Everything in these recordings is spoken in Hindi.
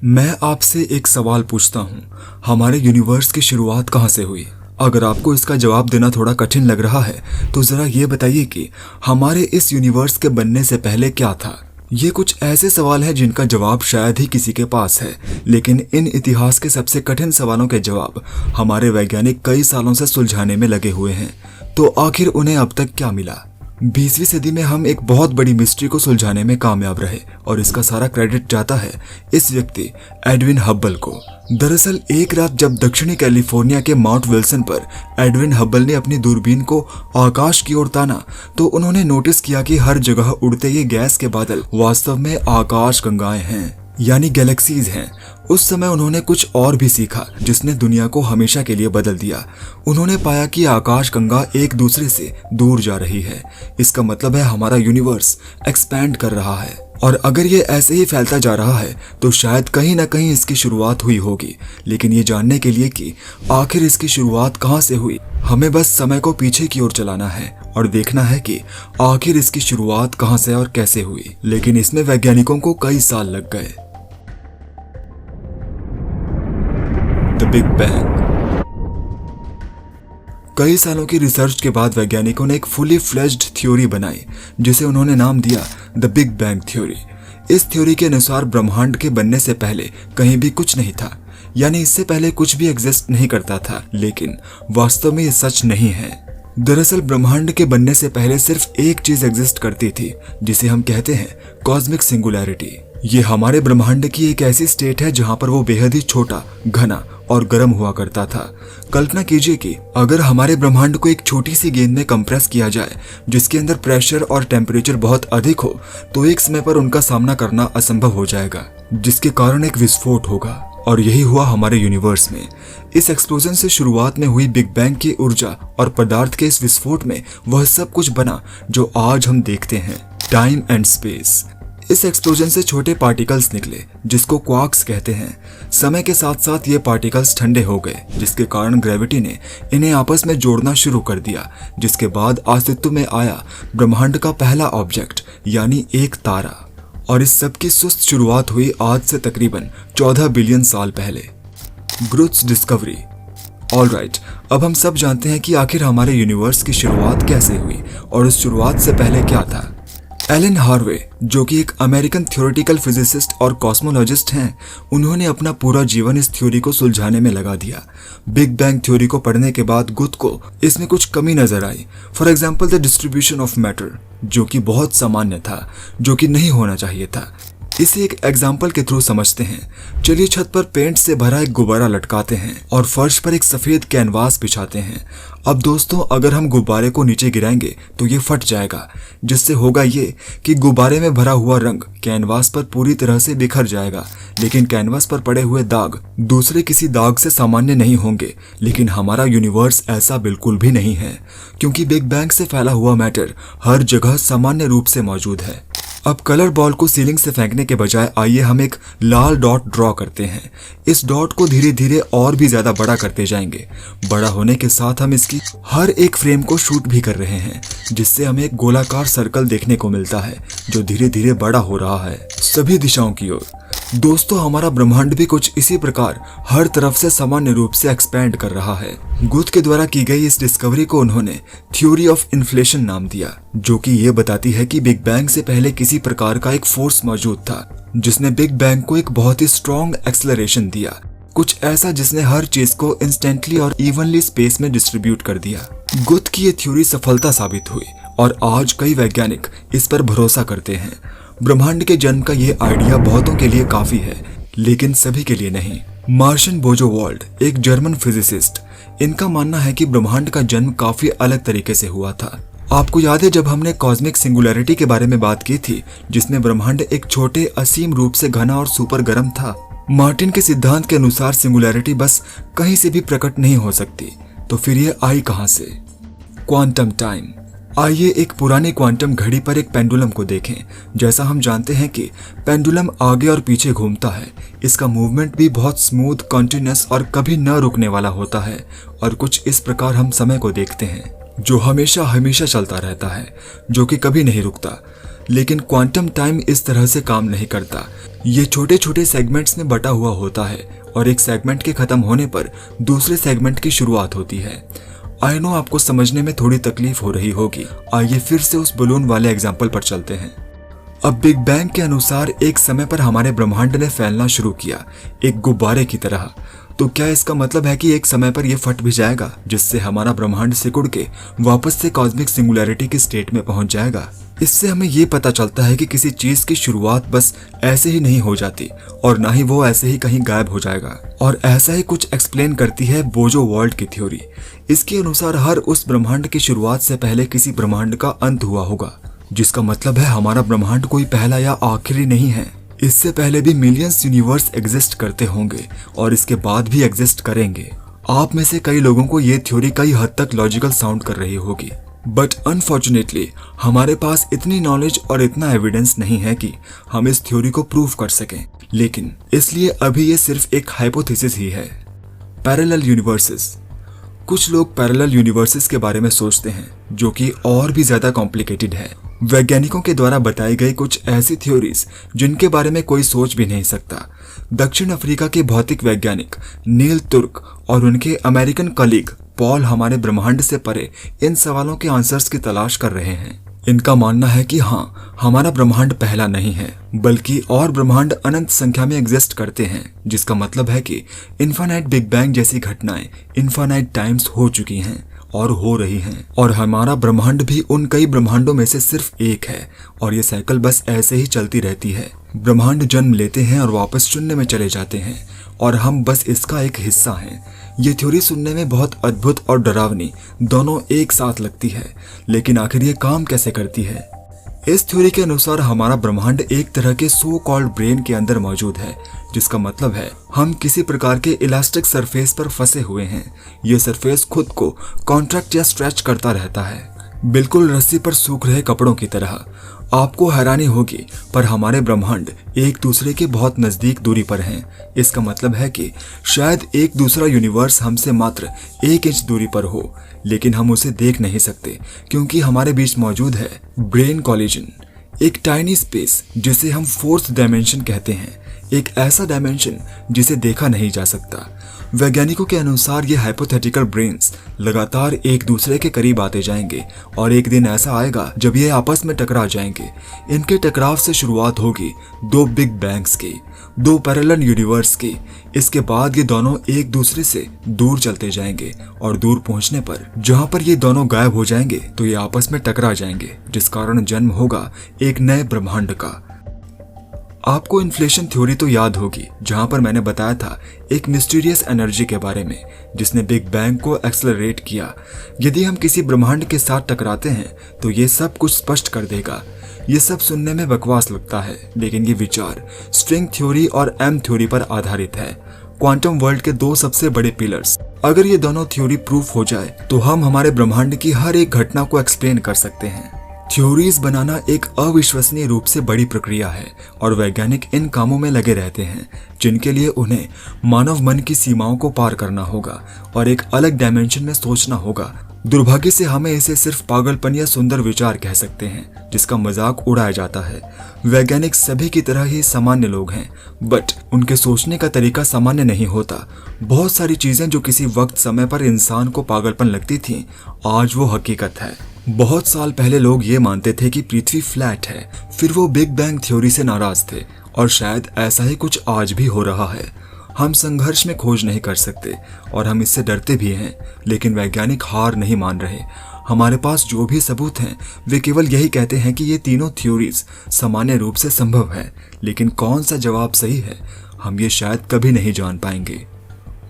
मैं आपसे एक सवाल पूछता हूँ, हमारे यूनिवर्स की शुरुआत कहाँ से हुई? अगर आपको इसका जवाब देना थोड़ा कठिन लग रहा है तो जरा ये बताइए कि हमारे इस यूनिवर्स के बनने से पहले क्या था? ये कुछ ऐसे सवाल हैं जिनका जवाब शायद ही किसी के पास है, लेकिन इन इतिहास के सबसे कठिन सवालों के जवाब हमारे वैज्ञानिक कई सालों से सुलझाने में लगे हुए हैं। तो आखिर उन्हें अब तक क्या मिला? 20वीं सदी में हम एक बहुत बड़ी मिस्ट्री को सुलझाने में कामयाब रहे और इसका सारा क्रेडिट जाता है इस व्यक्ति एडविन हब्बल को। दरअसल एक रात जब दक्षिणी कैलिफोर्निया के माउंट विल्सन पर एडविन हब्बल ने अपनी दूरबीन को आकाश की ओर ताना तो उन्होंने नोटिस किया कि हर जगह उड़ते ये गैस के बादल वास्तव में आकाश गंगाएं हैं, यानी गैलेक्सीज हैं। उस समय उन्होंने कुछ और भी सीखा जिसने दुनिया को हमेशा के लिए बदल दिया। उन्होंने पाया कि आकाश गंगा एक दूसरे से दूर जा रही है। इसका मतलब है हमारा यूनिवर्स एक्सपैंड कर रहा है और अगर ये ऐसे ही फैलता जा रहा है तो शायद कहीं ना कहीं इसकी शुरुआत हुई होगी। लेकिन ये जानने के लिए कि आखिर इसकी शुरुआत कहाँ से हुई, हमें बस समय को पीछे की ओर चलाना है और देखना है कि आखिर इसकी शुरुआत कहाँ से और कैसे हुई। लेकिन इसमें वैज्ञानिकों को कई साल लग गए। The big bang. कई सालों की रिसर्च के बाद वैज्ञानिकों ने एक फुली फ्लेज्ड थ्योरी बनाई जिसे उन्होंने नाम दिया द बिग बैंग थ्योरी। इस थ्योरी के अनुसार ब्रह्मांड के बनने से पहले कहीं भी कुछ नहीं था, यानी इससे पहले कुछ भी एग्जिस्ट नहीं करता था। लेकिन वास्तव में ये सच नहीं है। दरअसल ब्रह्मांड के बनने से पहले सिर्फ एक चीज एग्जिस्ट करती थी जिसे हम कहते हैं कॉस्मिक सिंगुलैरिटी। ये हमारे ब्रह्मांड की एक ऐसी स्टेट है जहां पर वो बेहद ही छोटा, घना और गर्म हुआ करता था। कल्पना कीजिए कि अगर हमारे ब्रह्मांड को एक छोटी सी गेंद में कंप्रेस किया जाए जिसके अंदर प्रेशर और टेम्परेचर बहुत अधिक हो तो एक समय पर उनका सामना करना असंभव हो जाएगा, जिसके कारण एक विस्फोट होगा। और यही हुआ हमारे यूनिवर्स में। इस एक्सप्लोजन से शुरुआत में हुई बिग बैंग की ऊर्जा और पदार्थ के इस विस्फोट में वह सब कुछ बना जो आज हम देखते हैं, टाइम एंड स्पेस। इस एक्सप्लोजन से छोटे पार्टिकल्स निकले जिसको क्वार्क्स कहते हैं। समय के साथ साथ ये पार्टिकल्स ठंडे हो गए जिसके कारण ग्रेविटी ने इन्हें आपस में जोड़ना शुरू कर दिया, जिसके बाद अस्तित्व में आया ब्रह्मांड का पहला ऑब्जेक्ट यानी एक तारा। और इस सब की सुस्त शुरुआत हुई आज से तकरीबन 14 बिलियन साल पहले। ग्रुथ्स डिस्कवरी। ऑलराइट, अब हम सब जानते हैं कि आखिर हमारे यूनिवर्स की शुरुआत कैसे हुई और उस शुरुआत से पहले क्या था। एलन हार्वे, जो कि एक अमेरिकन थ्योरेटिकल फिजिसिस्ट और कॉस्मोलॉजिस्ट हैं, उन्होंने अपना पूरा जीवन इस थ्योरी को सुलझाने में लगा दिया। बिग बैंग थ्योरी को पढ़ने के बाद गुथ को इसमें कुछ कमी नजर आई। For example the distribution of matter, जो कि बहुत सामान्य था, जो कि नहीं होना चाहिए था। इसे एक एग्जाम्पल के थ्रू समझते हैं। चलिए छत पर पेंट से भरा एक गुब्बारा लटकाते हैं और फर्श पर एक सफेद कैनवास बिछाते हैं। अब दोस्तों, अगर हम गुब्बारे को नीचे गिराएंगे तो ये फट जाएगा, जिससे होगा ये कि गुब्बारे में भरा हुआ रंग कैनवास पर पूरी तरह से बिखर जाएगा। लेकिन कैनवास पर पड़े हुए दाग दूसरे किसी दाग से सामान्य नहीं होंगे। लेकिन हमारा यूनिवर्स ऐसा बिल्कुल भी नहीं है, क्योंकि बिग बैंग से फैला हुआ मैटर हर जगह सामान्य रूप से मौजूद है। अब कलर बॉल को सीलिंग से फेंकने के बजाय आइए हम एक लाल डॉट ड्रॉ करते हैं। इस डॉट को धीरे धीरे और भी ज्यादा बड़ा करते जाएंगे। बड़ा होने के साथ हम इसकी हर एक फ्रेम को शूट भी कर रहे हैं, जिससे हमें एक गोलाकार सर्कल देखने को मिलता है जो धीरे धीरे बड़ा हो रहा है सभी दिशाओं की ओर। दोस्तों, हमारा ब्रह्मांड भी कुछ इसी प्रकार हर तरफ से सामान्य रूप से एक्सपैंड कर रहा है। गुथ के द्वारा की गई इस डिस्कवरी को उन्होंने थ्योरी ऑफ इन्फ्लेशन नाम दिया, जो कि ये बताती है कि बिग बैंग से पहले किसी प्रकार का एक फोर्स मौजूद था जिसने बिग बैंग को एक बहुत ही स्ट्रॉन्ग एक्सेलरेशन दिया, कुछ ऐसा जिसने हर चीज को इंस्टेंटली और इवनली स्पेस में डिस्ट्रीब्यूट कर दिया। गुथ की ये थ्योरी सफलता साबित हुई और आज कई वैज्ञानिक इस पर भरोसा करते हैं। ब्रह्मांड के जन्म का ये आइडिया बहुतों के लिए काफी है, लेकिन सभी के लिए नहीं। मार्शन बोजोवाल्ड, एक जर्मन फिजिसिस्ट, इनका मानना है कि ब्रह्मांड का जन्म काफी अलग तरीके से हुआ था। आपको याद है जब हमने कॉस्मिक सिंगुलैरिटी के बारे में बात की थी, जिसमें ब्रह्मांड एक छोटे असीम रूप से घना और सुपर गर्म था। मार्टिन के सिद्धांत के अनुसार सिंगुलैरिटी बस कहीं से भी प्रकट नहीं हो सकती, तो फिर ये आई कहां से? Quantum time. आइए एक पुरानी क्वांटम घड़ी पर एक पेंडुलम को देखें। जैसा हम जानते हैं कि पेंडुलम आगे और पीछे घूमता है, इसका मूवमेंट भी बहुत स्मूथ, कॉन्टिन्यूअस और कभी न रुकने वाला होता है। और कुछ इस प्रकार हम समय को देखते हैं जो हमेशा हमेशा चलता रहता है, जो कि कभी नहीं रुकता। लेकिन क्वांटम टाइम इस तरह से काम नहीं करता। ये छोटे छोटे सेगमेंट्स में बटा हुआ होता है और एक सेगमेंट के खत्म होने पर दूसरे सेगमेंट की शुरुआत होती है। आई नो आपको समझने में थोड़ी तकलीफ हो रही होगी। आइए फिर से उस बलून वाले एग्जाम्पल पर चलते हैं। अब बिग बैंग के अनुसार एक समय पर हमारे ब्रह्मांड ने फैलना शुरू किया, एक गुब्बारे की तरह। तो क्या इसका मतलब है कि एक समय पर यह फट भी जाएगा, जिससे हमारा ब्रह्मांड सिकुड़ के वापस से कॉस्मिक सिंगुलैरिटी की स्टेट में पहुंच जाएगा? इससे हमें ये पता चलता है कि किसी चीज की शुरुआत बस ऐसे ही नहीं हो जाती और ना ही वो ऐसे ही कहीं गायब हो जाएगा। और ऐसा ही कुछ एक्सप्लेन करती है बोजो वर्ल्ड की थ्योरी। इसके अनुसार हर उस ब्रह्मांड की शुरुआत से पहले किसी ब्रह्मांड का अंत हुआ होगा, जिसका मतलब है हमारा ब्रह्मांड कोई पहला या आखिरी नहीं है। इससे पहले भी मिलियंस यूनिवर्स एग्जिस्ट करते होंगे और इसके बाद भी एग्जिस्ट करेंगे। आप में से कई लोगों को ये थ्योरी कई हद तक लॉजिकल साउंड कर रही होगी, बट अनफॉर्चुनेटली हमारे पास इतनी नॉलेज और इतना एविडेंस नहीं है कि हम इस थ्योरी को प्रूव कर सकें। लेकिन इसलिए अभी ये सिर्फ एक हाइपोथेसिस ही है। Parallel universes. कुछ लोग पैरेलल यूनिवर्सेस के बारे में सोचते हैं, जो कि और भी ज्यादा कॉम्प्लिकेटेड है। वैज्ञानिकों के द्वारा बताई गई कुछ ऐसी थ्योरीज जिनके बारे में कोई सोच भी नहीं सकता। दक्षिण अफ्रीका के भौतिक वैज्ञानिक नील तुर्क और उनके अमेरिकन कलीग पॉल हमारे ब्रह्मांड से परे इन सवालों के आंसर्स की तलाश कर रहे हैं। इनका मानना है कि हाँ, हमारा ब्रह्मांड पहला नहीं है, बल्कि और ब्रह्मांड अनंत संख्या में एग्जिस्ट करते हैं, जिसका मतलब है कि इन्फिनाइट बिग बैंग जैसी घटनाएं इन्फिनाइट टाइम्स हो चुकी हैं और हो रही हैं। और हमारा ब्रह्मांड भी उन कई ब्रह्मांडों में से सिर्फ एक है और ये साइकिल बस ऐसे ही चलती रहती है। ब्रह्मांड जन्म लेते हैं और वापस शून्य में चले जाते हैं और हम बस इसका एक हिस्सा हैं। ये थ्योरी सुनने में बहुत अद्भुत और डरावनी दोनों एक साथ लगती है, लेकिन आखिर ये काम कैसे करती है? इस थ्योरी के अनुसार हमारा ब्रह्मांड एक तरह के सो कॉल्ड ब्रेन के अंदर मौजूद है, जिसका मतलब है हम किसी प्रकार के इलास्टिक सरफेस पर फंसे हुए हैं। ये सरफेस खुद को कॉन्ट्रैक्ट या स्ट्रेच करता रहता है, बिल्कुल रस्सी पर सूख रहे कपड़ों की तरह। आपको हैरानी होगी, पर हमारे ब्रह्मांड एक दूसरे के बहुत नजदीक दूरी पर हैं। इसका मतलब है कि शायद एक दूसरा यूनिवर्स हमसे मात्र 1 इंच दूरी पर हो, लेकिन हम उसे देख नहीं सकते क्योंकि हमारे बीच मौजूद है ब्रेन कॉलिजन, एक टाइनी स्पेस जिसे हम 4th डायमेंशन कहते हैं, एक ऐसा डायमेंशन जिसे देखा नहीं जा सकता। वैज्ञानिकों के अनुसार ये हाइपोथेटिकल ब्रेन्स लगातार एक दूसरे के करीब आते जाएंगे और एक दिन ऐसा आएगा जब ये आपस में टकरा जाएंगे। इनके टकराव से शुरुआत होगी 2 बिग बैंग्स की, 2 पैरेलल यूनिवर्स की। इसके बाद ये दोनों एक दूसरे से दूर चलते जाएंगे और दूर पहुंचने पर जहां पर ये दोनों गायब हो जाएंगे तो ये आपस में टकरा जाएंगे, जिस कारण जन्म होगा एक नए ब्रह्मांड का। आपको इन्फ्लेशन थ्योरी तो याद होगी, जहां पर मैंने बताया था एक मिस्टीरियस एनर्जी के बारे में जिसने बिग बैंग को एक्सेलरेट किया। यदि हम किसी ब्रह्मांड के साथ टकराते हैं तो ये सब कुछ स्पष्ट कर देगा। ये सब सुनने में बकवास लगता है, लेकिन ये विचार स्ट्रिंग थ्योरी और एम थ्योरी पर आधारित है, क्वांटम वर्ल्ड के 2 सबसे बड़े पिलर्स। अगर ये दोनों थ्योरी प्रूफ हो जाए तो हम हमारे ब्रह्मांड की हर एक घटना को एक्सप्लेन कर सकते हैं। थ्योरीज बनाना एक अविश्वसनीय रूप से बड़ी प्रक्रिया है और वैज्ञानिक इन कामों में लगे रहते हैं जिनके लिए उन्हें मानव मन की सीमाओं को पार करना होगा और एक अलग डायमेंशन में सोचना होगा। दुर्भाग्य से हमें इसे सिर्फ पागलपन या सुंदर विचार कह सकते हैं, जिसका मजाक उड़ाया जाता है। वैज्ञानिक सभी की तरह ही सामान्य लोग हैं, बट उनके सोचने का तरीका सामान्य नहीं होता। बहुत सारी चीजें जो किसी वक्त समय पर इंसान को पागलपन लगती थी, आज वो हकीकत है। बहुत साल पहले लोग ये मानते थे कि पृथ्वी फ्लैट है, फिर वो बिग बैंग थ्योरी से नाराज थे और शायद ऐसा ही कुछ आज भी हो रहा है। हम संघर्ष में खोज नहीं कर सकते और हम इससे डरते भी हैं, लेकिन वैज्ञानिक हार नहीं मान रहे। हमारे पास जो भी सबूत हैं वे केवल यही कहते हैं कि ये तीनों थ्योरीज सामान्य रूप से संभव है, लेकिन कौन सा जवाब सही है हम ये शायद कभी नहीं जान पाएंगे।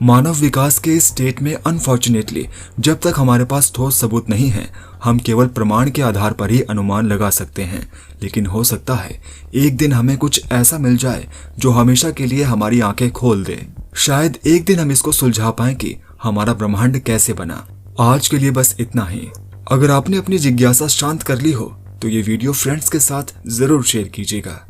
मानव विकास के इस स्टेट में अनफॉर्चुनेटली जब तक हमारे पास ठोस सबूत नहीं है, हम केवल प्रमाण के आधार पर ही अनुमान लगा सकते हैं। लेकिन हो सकता है एक दिन हमें कुछ ऐसा मिल जाए जो हमेशा के लिए हमारी आंखें खोल दे। शायद एक दिन हम इसको सुलझा पाएं कि हमारा ब्रह्मांड कैसे बना। आज के लिए बस इतना ही। अगर आपने अपनी जिज्ञासा शांत कर ली हो तो ये वीडियो फ्रेंड्स के साथ जरूर शेयर कीजिएगा।